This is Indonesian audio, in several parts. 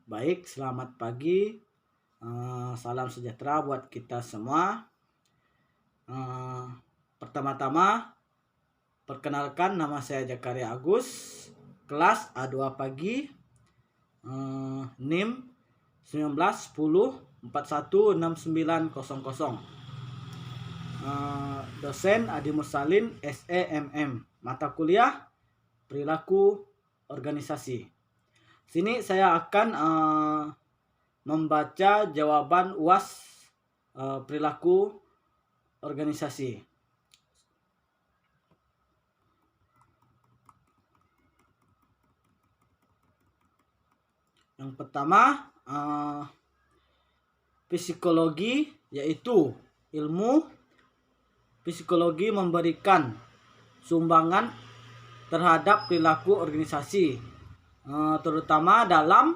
Baik, selamat pagi. Salam sejahtera buat kita semua. Pertama-tama, perkenalkan nama saya Jakaria Agus, kelas A2 pagi, NIM 1910416900. Dosen Adi Mursalin, SEMM, mata kuliah Perilaku Organisasi. Sini saya akan membaca jawaban UAS perilaku organisasi. Yang pertama, psikologi, yaitu ilmu psikologi memberikan sumbangan terhadap perilaku organisasi, terutama dalam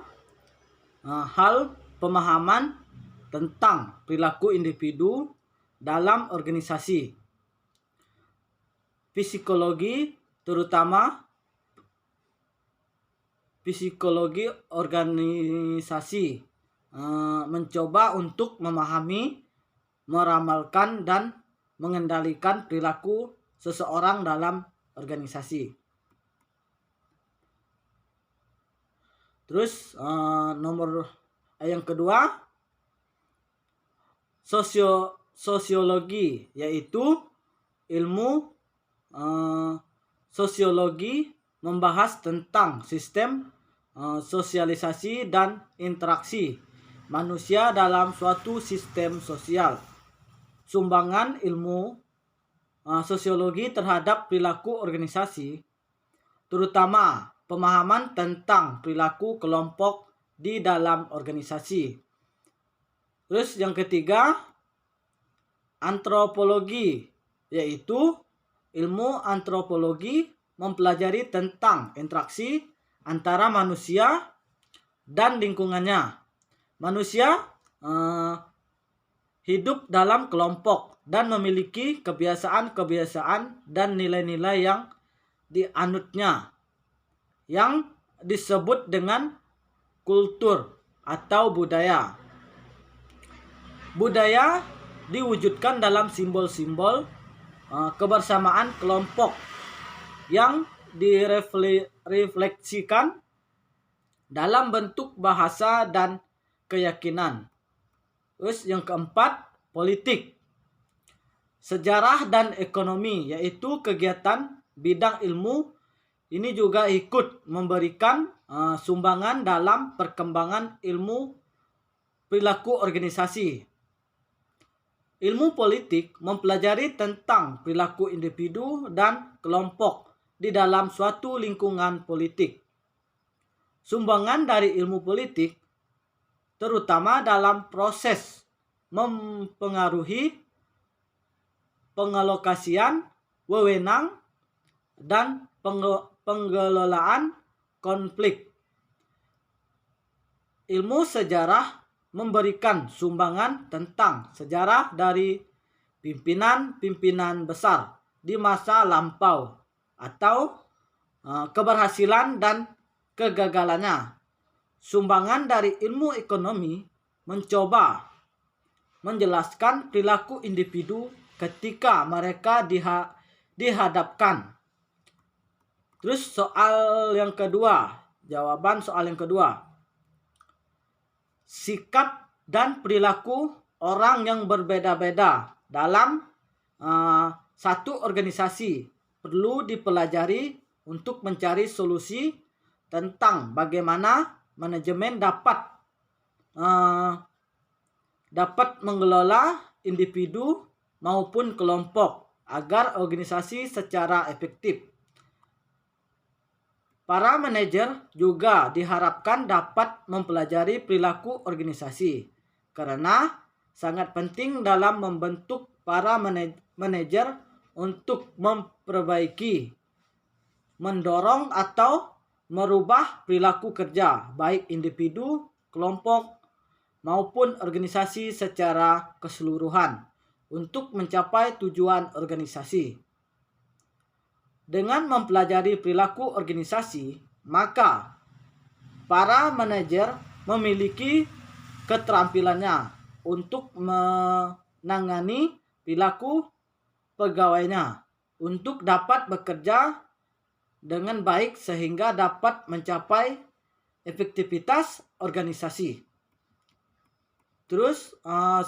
hal pemahaman tentang perilaku individu dalam organisasi. Psikologi, terutama psikologi organisasi, mencoba untuk memahami, meramalkan, dan mengendalikan perilaku seseorang dalam organisasi. Terus yang kedua, sosiologi, yaitu ilmu sosiologi membahas tentang sistem sosialisasi dan interaksi manusia dalam suatu sistem sosial. Sumbangan ilmu sosiologi terhadap perilaku organisasi, terutama pemahaman tentang perilaku kelompok di dalam organisasi. Terus yang ketiga, antropologi, yaitu ilmu antropologi mempelajari tentang interaksi antara manusia dan lingkungannya. Manusia hidup dalam kelompok dan memiliki kebiasaan-kebiasaan dan nilai-nilai yang dianutnya, yang disebut dengan kultur atau budaya. Budaya diwujudkan dalam simbol-simbol kebersamaan kelompok yang direfleksikan dalam bentuk bahasa dan keyakinan. Terus yang keempat, politik, sejarah dan ekonomi, yaitu kegiatan bidang ilmu ini juga ikut memberikan sumbangan dalam perkembangan ilmu perilaku organisasi. Ilmu politik mempelajari tentang perilaku individu dan kelompok di dalam suatu lingkungan politik. Sumbangan dari ilmu politik terutama dalam proses mempengaruhi pengalokasian wewenang dan pengelolaan konflik. Ilmu sejarah memberikan sumbangan tentang sejarah dari pimpinan-pimpinan besar di masa lampau atau keberhasilan dan kegagalannya. Sumbangan dari ilmu ekonomi mencoba menjelaskan perilaku individu ketika mereka dihadapkan. Terus jawaban soal yang kedua. Sikap dan perilaku orang yang berbeda-beda dalam satu organisasi perlu dipelajari untuk mencari solusi tentang bagaimana manajemen dapat mengelola individu maupun kelompok agar organisasi secara efektif. Para manajer juga diharapkan dapat mempelajari perilaku organisasi karena sangat penting dalam membentuk para manajer untuk memperbaiki, mendorong atau merubah perilaku kerja baik individu, kelompok maupun organisasi secara keseluruhan untuk mencapai tujuan organisasi. Dengan mempelajari perilaku organisasi, maka para manajer memiliki keterampilannya untuk menangani perilaku pegawainya untuk dapat bekerja dengan baik sehingga dapat mencapai efektivitas organisasi. Terus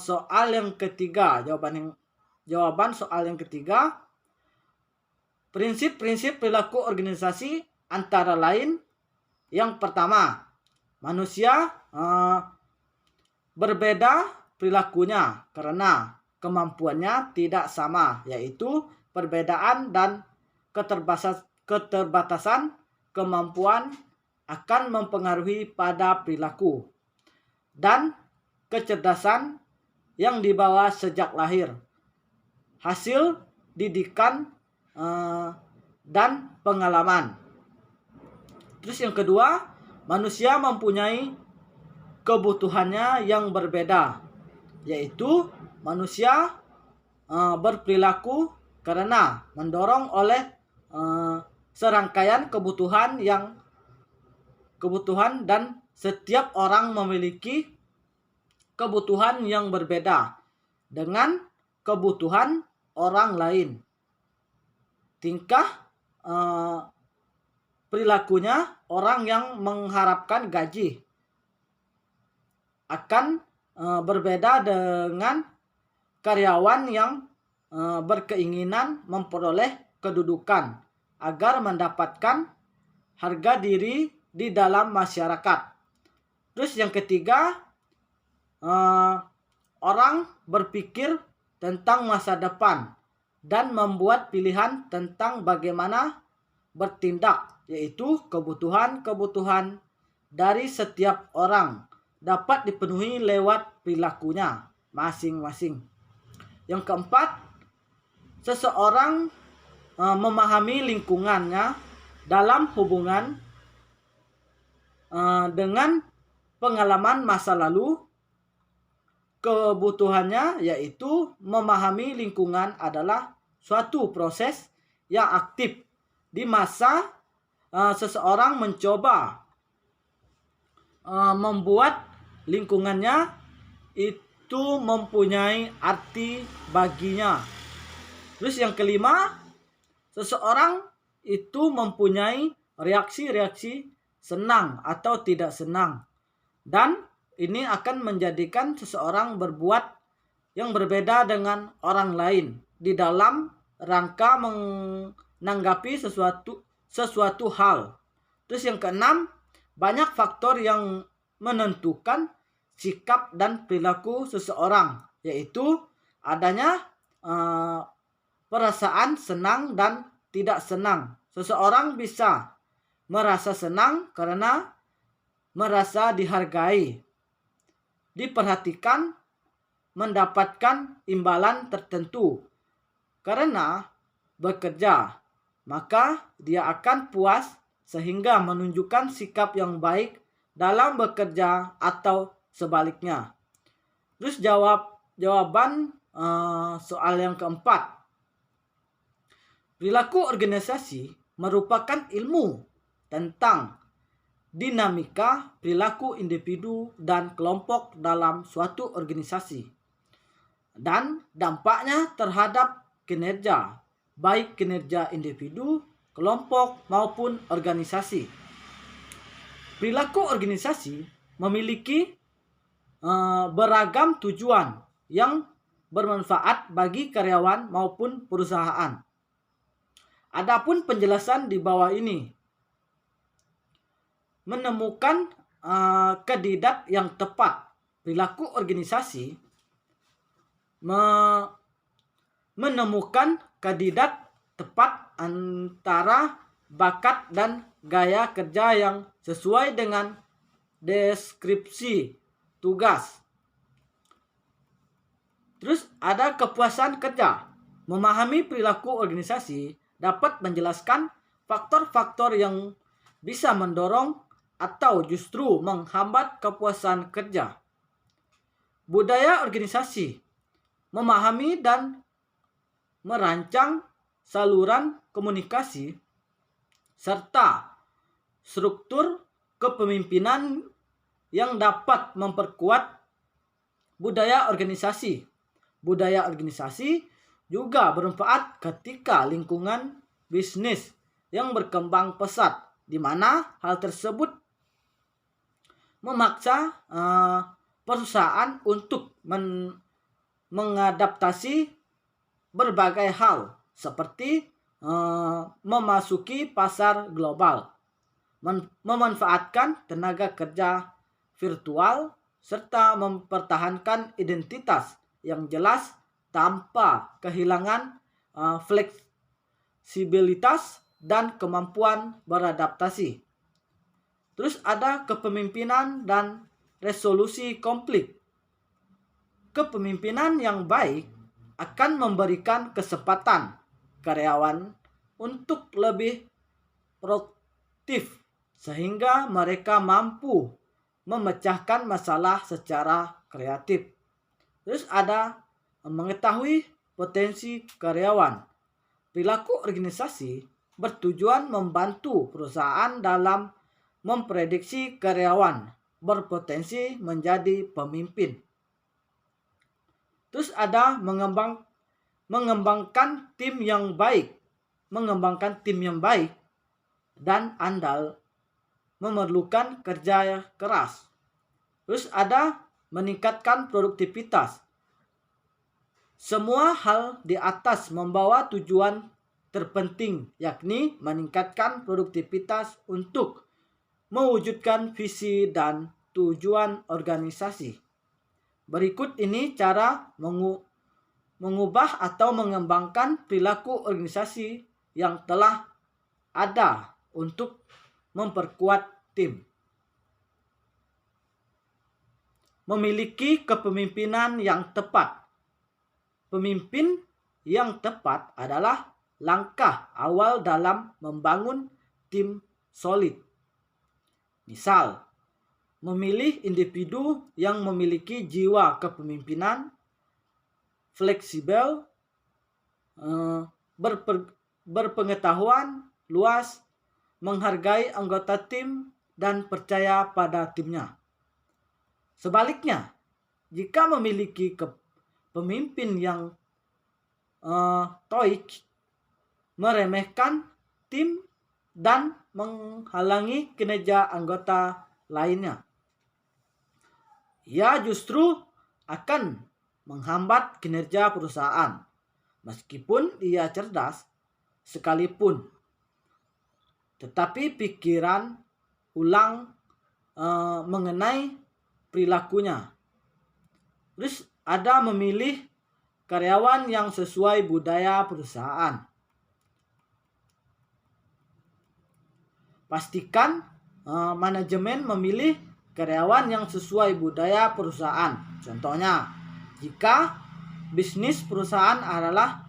soal yang ketiga, jawaban soal yang ketiga, prinsip-prinsip perilaku organisasi antara lain yang pertama, manusia berbeda perilakunya karena kemampuannya tidak sama, yaitu perbedaan dan keterbatasan kemampuan akan mempengaruhi pada perilaku dan kecerdasan yang dibawa sejak lahir, hasil didikan dan pengalaman. Terus yang kedua, manusia mempunyai kebutuhannya yang berbeda, yaitu manusia berperilaku karena mendorong oleh serangkaian kebutuhan dan setiap orang memiliki kebutuhan yang berbeda dengan kebutuhan orang lain. Tingkah perilakunya orang yang mengharapkan gaji akan berbeda dengan karyawan yang berkeinginan memperoleh kedudukan agar mendapatkan harga diri di dalam masyarakat. Terus yang ketiga, orang berpikir tentang masa depan dan membuat pilihan tentang bagaimana bertindak, yaitu kebutuhan-kebutuhan dari setiap orang dapat dipenuhi lewat perilakunya masing-masing. Yang keempat, seseorang memahami lingkungannya dalam hubungan dengan pengalaman masa lalu. Kebutuhannya yaitu memahami lingkungan adalah suatu proses yang aktif di masa seseorang mencoba membuat lingkungannya itu mempunyai arti baginya. Terus yang kelima, seseorang itu mempunyai reaksi-reaksi senang atau tidak senang, dan ini akan menjadikan seseorang berbuat yang berbeda dengan orang lain di dalam rangka menanggapi sesuatu hal. Terus yang keenam, banyak faktor yang menentukan sikap dan perilaku seseorang, yaitu adanya perasaan senang dan tidak senang. Seseorang bisa merasa senang karena merasa dihargai, diperhatikan, mendapatkan imbalan tertentu karena bekerja, maka dia akan puas sehingga menunjukkan sikap yang baik dalam bekerja atau sebaliknya. Terus jawaban soal yang keempat. Perilaku organisasi merupakan ilmu tentang dinamika perilaku individu dan kelompok dalam suatu organisasi dan dampaknya terhadap kinerja, baik kinerja individu, kelompok maupun organisasi. Perilaku organisasi memiliki beragam tujuan yang bermanfaat bagi karyawan maupun perusahaan. Adapun penjelasan di bawah ini menemukan kandidat yang tepat. Perilaku organisasi menemukan kandidat tepat antara bakat dan gaya kerja yang sesuai dengan deskripsi tugas. Terus ada kepuasan kerja. Memahami perilaku organisasi dapat menjelaskan faktor-faktor yang bisa mendorong atau justru menghambat kepuasan kerja. Budaya organisasi memahami dan merancang saluran komunikasi serta struktur kepemimpinan yang dapat memperkuat budaya organisasi. Budaya organisasi juga bermanfaat ketika lingkungan bisnis yang berkembang pesat, di mana hal tersebut memaksa perusahaan untuk mengadaptasi berbagai hal seperti memasuki pasar global, memanfaatkan tenaga kerja virtual, serta mempertahankan identitas yang jelas tanpa kehilangan fleksibilitas dan kemampuan beradaptasi. Terus ada kepemimpinan dan resolusi konflik. Kepemimpinan yang baik akan memberikan kesempatan karyawan untuk lebih produktif sehingga mereka mampu memecahkan masalah secara kreatif. Terus ada mengetahui potensi karyawan. Perilaku organisasi bertujuan membantu perusahaan dalam memprediksi karyawan berpotensi menjadi pemimpin. Terus ada mengembangkan tim yang baik. Mengembangkan tim yang baik dan andal memerlukan kerja keras. Terus ada meningkatkan produktivitas. Semua hal di atas membawa tujuan terpenting, yakni meningkatkan produktivitas untuk mewujudkan visi dan tujuan organisasi. Berikut ini cara mengubah atau mengembangkan perilaku organisasi yang telah ada untuk memperkuat tim. Memiliki kepemimpinan yang tepat. Pemimpin yang tepat adalah langkah awal dalam membangun tim solid. Misal, memilih individu yang memiliki jiwa kepemimpinan, fleksibel, berpengetahuan luas, menghargai anggota tim, dan percaya pada timnya. Sebaliknya, jika memiliki pemimpin yang stoik, meremehkan tim, dan menghalangi kinerja anggota lainnya, ia justru akan menghambat kinerja perusahaan. Meskipun ia cerdas sekalipun, tetapi pikiran ulang mengenai perilakunya. Terus ada memilih karyawan yang sesuai budaya perusahaan. Pastikan manajemen memilih karyawan yang sesuai budaya perusahaan. Contohnya, jika bisnis perusahaan adalah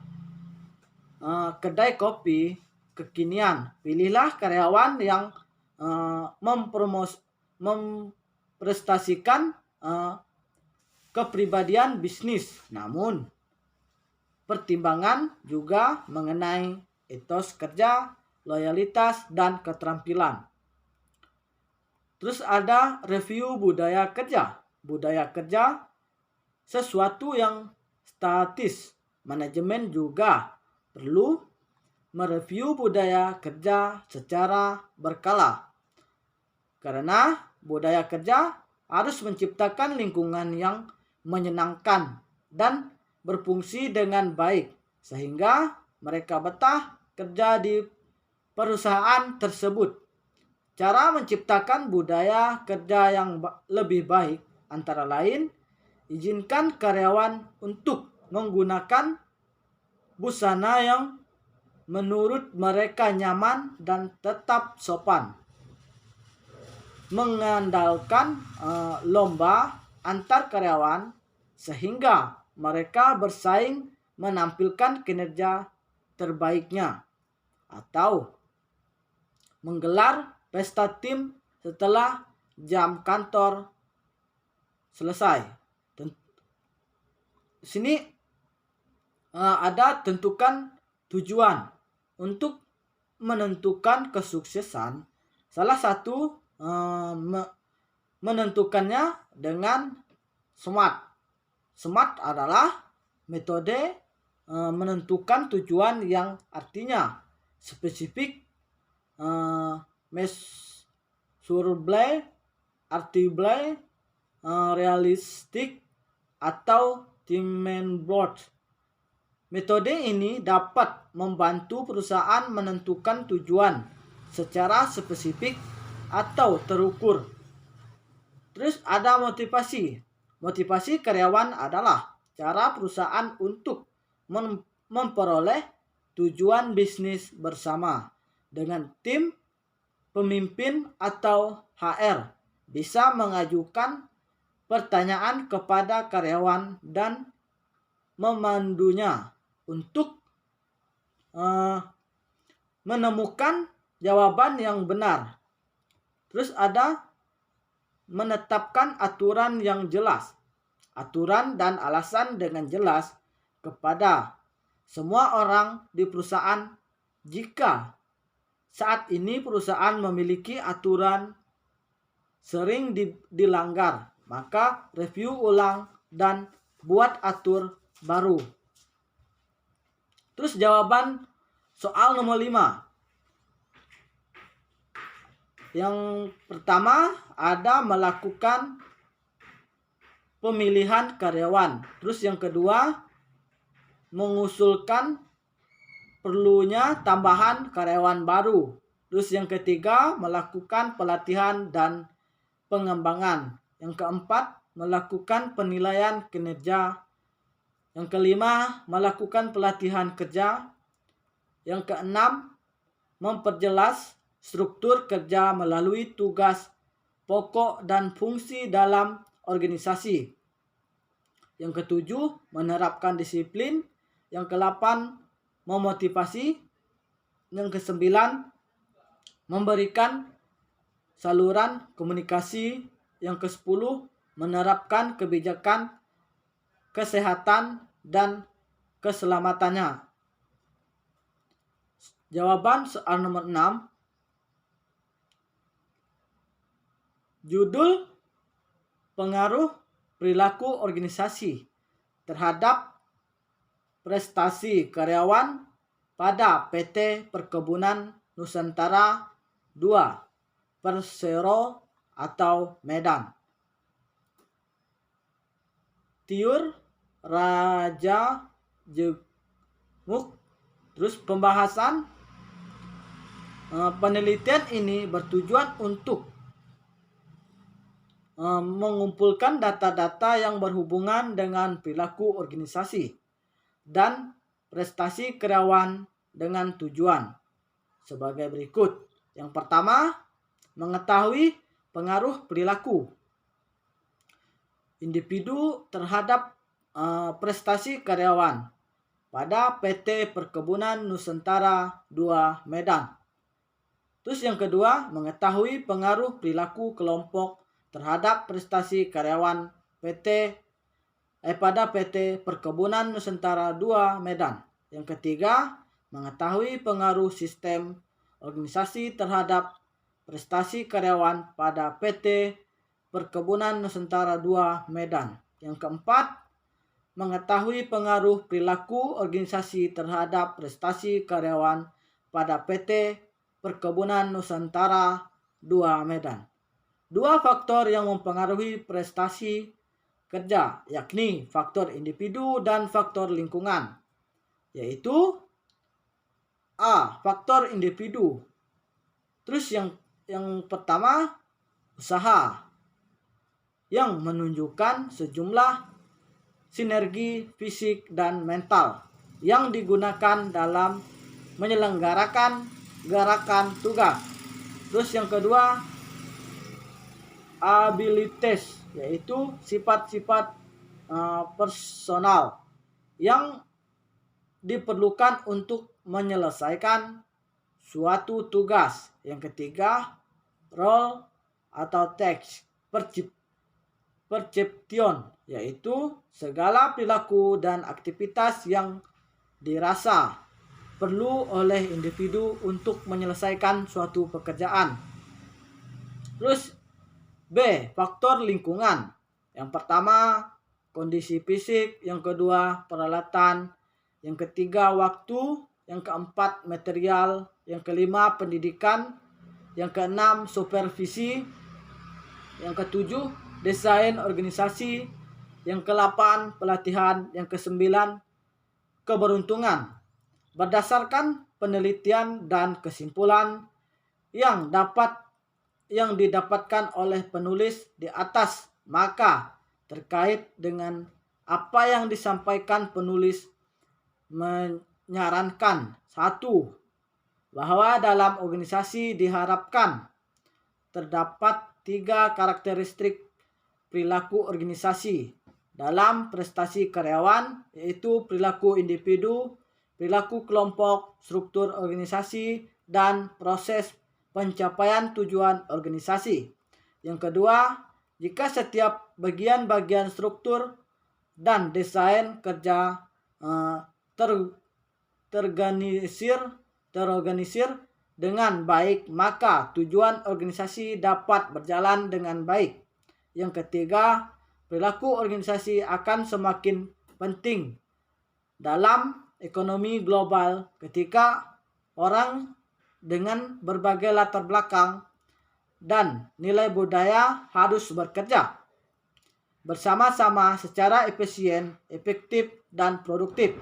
kedai kopi kekinian, pilihlah karyawan yang memprestasikan kepribadian bisnis. Namun, pertimbangan juga mengenai etos kerja, loyalitas, dan keterampilan. Terus ada review budaya kerja. Budaya kerja sesuatu yang statis. Manajemen juga perlu mereview budaya kerja secara berkala. Karena budaya kerja harus menciptakan lingkungan yang menyenangkan dan berfungsi dengan baik sehingga mereka betah kerja di perusahaan tersebut. Cara menciptakan budaya kerja yang lebih baik antara lain, izinkan karyawan untuk menggunakan busana yang menurut mereka nyaman dan tetap sopan. Mengandalkan lomba antar karyawan sehingga mereka bersaing menampilkan kinerja terbaiknya. Atau menggelar pesta tim setelah jam kantor selesai. Di sini ada tentukan tujuan. Untuk menentukan kesuksesan, salah satu menentukannya dengan SMART. SMART adalah metode menentukan tujuan yang artinya spesifik, measurable, achievable, realistic, atau teamable. Metode ini dapat membantu perusahaan menentukan tujuan secara spesifik atau terukur. Terus ada motivasi. Motivasi karyawan adalah cara perusahaan untuk memperoleh tujuan bisnis bersama dengan tim, pemimpin, atau HR bisa mengajukan pertanyaan kepada karyawan dan memandunya untuk menemukan jawaban yang benar. Terus ada menetapkan aturan yang jelas. Aturan dan alasan dengan jelas kepada semua orang di perusahaan. Jika saat ini perusahaan memiliki aturan sering dilanggar, maka review ulang dan buat atur baru. Terus jawaban soal nomor 5. Yang pertama ada melakukan pemilihan karyawan. Terus yang kedua mengusulkan perlunya tambahan karyawan baru. Terus yang ketiga melakukan pelatihan dan pengembangan. Yang keempat melakukan penilaian kinerja. Yang kelima melakukan pelatihan kerja. Yang keenam memperjelas struktur kerja melalui tugas pokok dan fungsi dalam organisasi. Yang ketujuh menerapkan disiplin. Yang kedelapan memotivasi. Yang kesembilan memberikan saluran komunikasi. Yang kesepuluh menerapkan kebijakan kesehatan dan keselamatannya. Jawaban soal nomor 6. Judul pengaruh perilaku organisasi terhadap prestasi karyawan pada PT Perkebunan Nusantara II, Persero atau Medan. Tiur Raja Jemuk. Terus pembahasan penelitian ini bertujuan untuk mengumpulkan data-data yang berhubungan dengan perilaku organisasi dan prestasi karyawan dengan tujuan sebagai berikut. Yang pertama, mengetahui pengaruh perilaku individu terhadap prestasi karyawan pada PT Perkebunan Nusantara II Medan. Terus yang kedua, mengetahui pengaruh perilaku kelompok terhadap prestasi karyawan pada PT Perkebunan Nusantara II Medan. Yang ketiga, mengetahui pengaruh sistem organisasi terhadap prestasi karyawan pada PT Perkebunan Nusantara II Medan. Yang keempat, mengetahui pengaruh perilaku organisasi terhadap prestasi karyawan pada PT Perkebunan Nusantara II Medan. Dua faktor yang mempengaruhi prestasi kerja, yakni faktor individu dan faktor lingkungan, yaitu A. Faktor individu. Terus yang pertama, usaha, yang menunjukkan sejumlah sinergi fisik dan mental yang digunakan dalam menyelenggarakan gerakan tugas. Terus yang kedua, abilities, yaitu sifat-sifat personal yang diperlukan untuk menyelesaikan suatu tugas. Yang ketiga, role atau task, perception, yaitu segala perilaku dan aktivitas yang dirasa perlu oleh individu untuk menyelesaikan suatu pekerjaan. Terus B, faktor lingkungan. Yang pertama, kondisi fisik. Yang kedua, peralatan. Yang ketiga, waktu. Yang keempat, material. Yang kelima, pendidikan. Yang keenam, supervisi. Yang ketujuh, desain organisasi. Yang kedelapan, pelatihan. Yang kesembilan, keberuntungan. Berdasarkan penelitian dan kesimpulan yang didapatkan oleh penulis di atas, maka terkait dengan apa yang disampaikan penulis menyarankan, satu, bahwa dalam organisasi diharapkan terdapat 3 karakteristik perilaku organisasi dalam prestasi karyawan, yaitu perilaku individu, perilaku kelompok, struktur organisasi, dan proses pencapaian tujuan organisasi. Yang kedua, jika setiap bagian-bagian struktur dan desain kerja terorganisir dengan baik, maka tujuan organisasi dapat berjalan dengan baik. Yang ketiga, perilaku organisasi akan semakin penting dalam ekonomi global ketika orang dengan berbagai latar belakang dan nilai budaya harus bekerja bersama-sama secara efisien, efektif, dan produktif.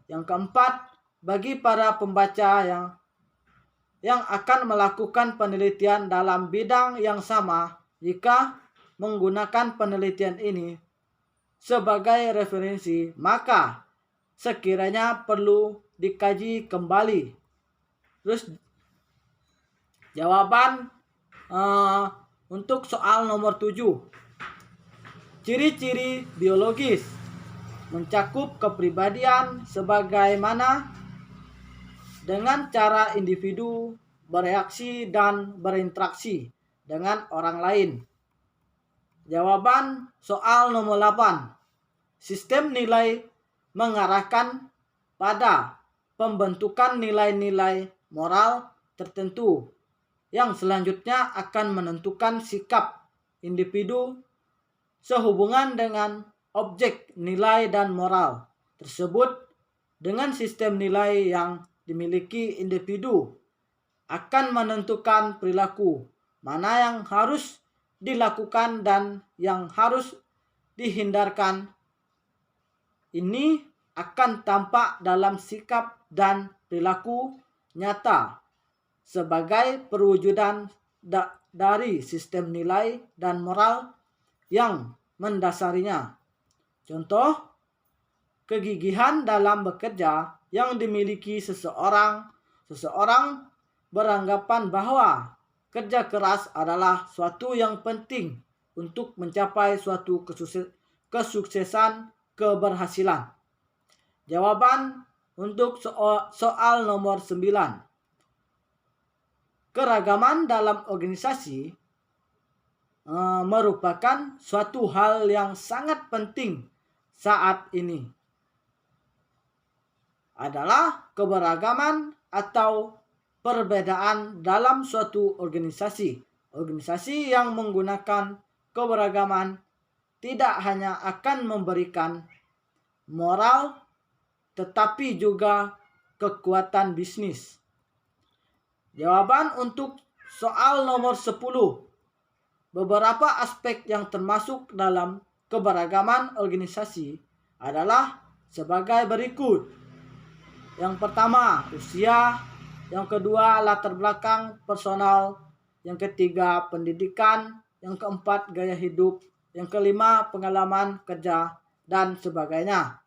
Yang keempat, bagi para pembaca yang akan melakukan penelitian dalam bidang yang sama, jika menggunakan penelitian ini sebagai referensi, maka sekiranya perlu dikaji kembali. Terus jawaban untuk soal nomor 7. Ciri-ciri biologis mencakup kepribadian sebagaimana dengan cara individu bereaksi dan berinteraksi dengan orang lain. Jawaban soal nomor 8. Sistem nilai mengarahkan pada pembentukan nilai-nilai moral tertentu yang selanjutnya akan menentukan sikap individu sehubungan dengan objek nilai dan moral tersebut. Dengan sistem nilai yang dimiliki individu akan menentukan perilaku mana yang harus dilakukan dan yang harus dihindarkan. Ini akan tampak dalam sikap dan perilaku nyata sebagai perwujudan dari sistem nilai dan moral yang mendasarinya. Contoh, kegigihan dalam bekerja yang dimiliki seseorang beranggapan bahwa kerja keras adalah suatu yang penting untuk mencapai suatu kesuksesan, keberhasilan. Jawaban untuk soal nomor 9. Keragaman dalam organisasi merupakan suatu hal yang sangat penting saat ini. Adalah keberagaman atau perbedaan dalam suatu organisasi. Organisasi yang menggunakan keberagaman tidak hanya akan memberikan moral, tetapi juga kekuatan bisnis. Jawaban untuk soal nomor 10. Beberapa aspek yang termasuk dalam keberagaman organisasi adalah sebagai berikut. Yang pertama, usia. Yang kedua, latar belakang personal. Yang ketiga, pendidikan. Yang keempat, gaya hidup. Yang kelima, pengalaman kerja, dan sebagainya.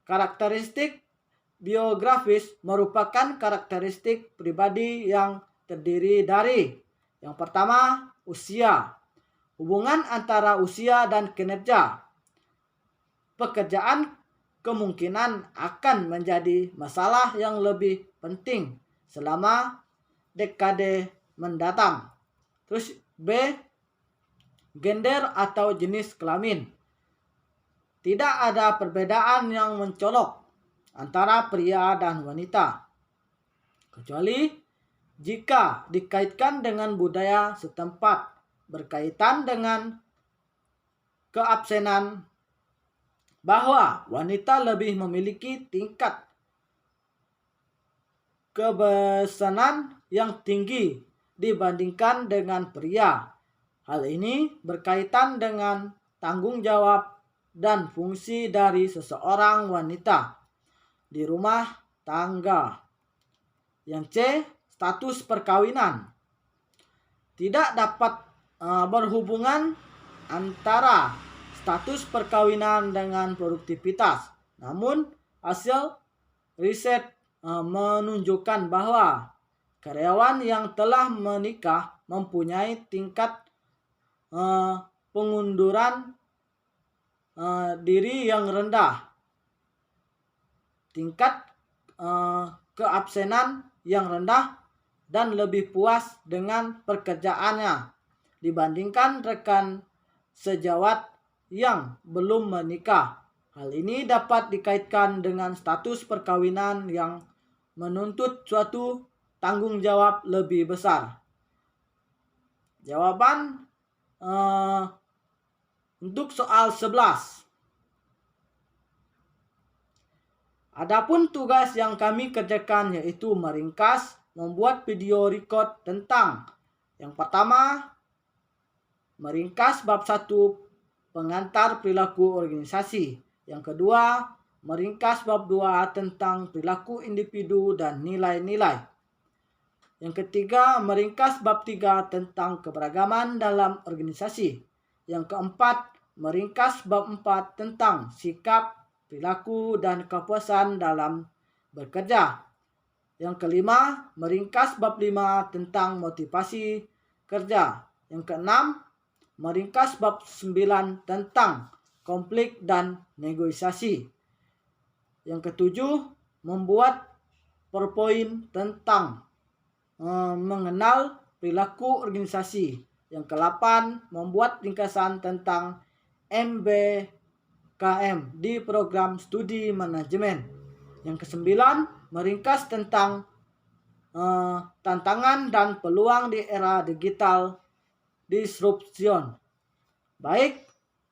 Karakteristik biografis merupakan karakteristik pribadi yang terdiri dari: yang pertama, usia. Hubungan antara usia dan kinerja. Pekerjaan kemungkinan akan menjadi masalah yang lebih penting selama dekade mendatang. Terus B, gender atau jenis kelamin. Tidak ada perbedaan yang mencolok antara pria dan wanita, kecuali jika dikaitkan dengan budaya setempat berkaitan dengan keabsenan bahwa wanita lebih memiliki tingkat kebosanan yang tinggi dibandingkan dengan pria. Hal ini berkaitan dengan tanggung jawab dan fungsi dari seseorang wanita di rumah tangga. Yang C, status perkawinan. Tidak dapat berhubungan antara status perkawinan dengan produktivitas. Namun, hasil riset menunjukkan bahwa karyawan yang telah menikah mempunyai tingkat pengunduran diri yang rendah, tingkat keabsenan yang rendah, dan lebih puas dengan pekerjaannya dibandingkan rekan sejawat yang belum menikah. Hal ini dapat dikaitkan dengan status perkawinan yang menuntut suatu tanggung jawab lebih besar. Jawaban untuk soal 11. Adapun tugas yang kami kerjakan yaitu meringkas, membuat video record tentang yang pertama, meringkas bab 1 pengantar perilaku organisasi. Yang kedua, meringkas bab 2 tentang perilaku individu dan nilai-nilai. Yang ketiga, meringkas bab 3 tentang keberagaman dalam organisasi. Yang keempat, meringkas bab 4 tentang sikap, perilaku, dan kepuasan dalam bekerja. Yang kelima, meringkas bab 5 tentang motivasi kerja. Yang keenam, meringkas bab 9 tentang konflik dan negosiasi. Yang ketujuh, membuat PowerPoint tentang mengenal perilaku organisasi. Yang ke-8, membuat ringkasan tentang MBKM di program studi manajemen. Yang ke-9, meringkas tentang tantangan dan peluang di era digital disruption. Baik,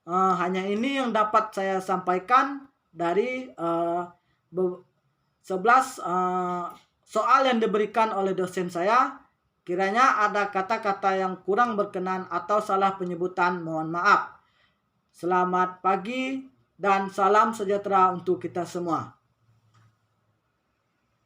hanya ini yang dapat saya sampaikan dari 11 soal yang diberikan oleh dosen saya. Kiranya ada kata-kata yang kurang berkenan atau salah penyebutan, mohon maaf. Selamat pagi dan salam sejahtera untuk kita semua.